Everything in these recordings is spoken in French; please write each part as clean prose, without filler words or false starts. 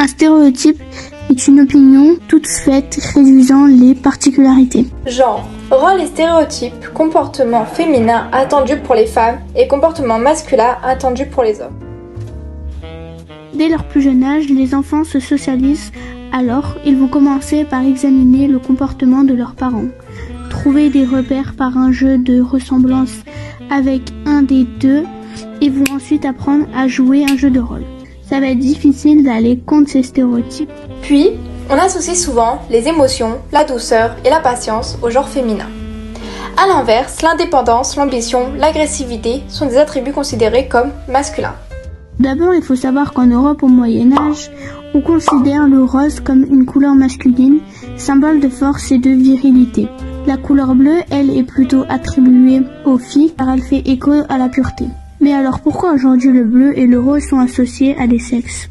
Un stéréotype est une opinion toute faite réduisant les particularités. Genre, rôles et stéréotypes, comportements féminins attendus pour les femmes et comportements masculins attendus pour les hommes. Dès leur plus jeune âge, les enfants se socialisent, alors ils vont commencer par examiner le comportement de leurs parents, trouver des repères par un jeu de ressemblance avec un des deux et vont ensuite apprendre à jouer un jeu de rôle. Ça va être difficile d'aller contre ces stéréotypes. Puis, on associe souvent les émotions, la douceur et la patience au genre féminin. A l'inverse, l'indépendance, l'ambition, l'agressivité sont des attributs considérés comme masculins. D'abord, il faut savoir qu'en Europe au Moyen-Âge, on considère le rose comme une couleur masculine, symbole de force et de virilité. La couleur bleue, elle, est plutôt attribuée aux filles car elle fait écho à la pureté. Mais alors pourquoi aujourd'hui le bleu et le rose sont associés à des sexes ?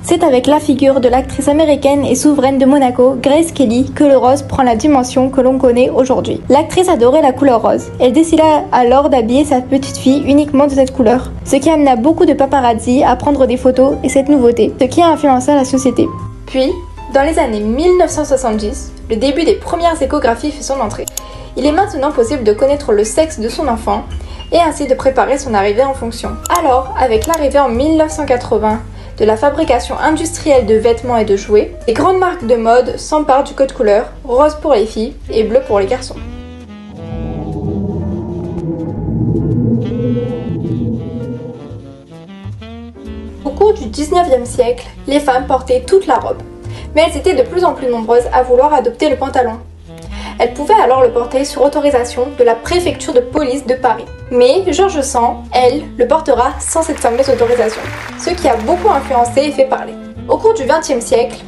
C'est avec la figure de l'actrice américaine et souveraine de Monaco, Grace Kelly, que le rose prend la dimension que l'on connaît aujourd'hui. L'actrice adorait la couleur rose. Elle décida alors d'habiller sa petite fille uniquement de cette couleur, ce qui amena beaucoup de paparazzi à prendre des photos et cette nouveauté, ce qui a influencé la société. Puis, dans les années 1970, le début des premières échographies fait son entrée. Il est maintenant possible de connaître le sexe de son enfant et ainsi de préparer son arrivée en fonction. Alors, avec l'arrivée en 1980 de la fabrication industrielle de vêtements et de jouets, les grandes marques de mode s'emparent du code couleur, rose pour les filles et bleu pour les garçons. Au cours du 19e siècle, les femmes portaient toute la robe, mais elles étaient de plus en plus nombreuses à vouloir adopter le pantalon. Elles pouvaient alors le porter sur autorisation de la préfecture de police de Paris. Mais George Sand, elle, le portera sans cette fameuse autorisation, ce qui a beaucoup influencé et fait parler. Au cours du XXe siècle,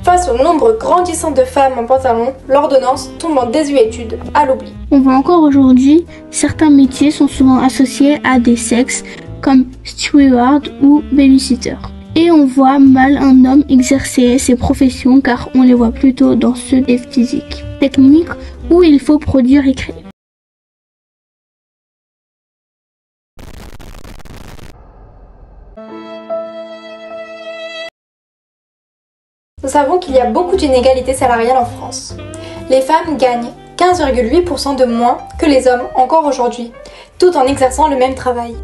face au nombre grandissant de femmes en pantalon, l'ordonnance tombe en désuétude, à l'oubli. On voit encore aujourd'hui, certains métiers sont souvent associés à des sexes comme steward ou babysitter. Et on voit mal un homme exercer ces professions car on les voit plutôt dans ceux des physiques, techniques où il faut produire et créer. Nous savons qu'il y a beaucoup d'inégalités salariales en France. Les femmes gagnent 15,8% de moins que les hommes encore aujourd'hui, tout en exerçant le même travail.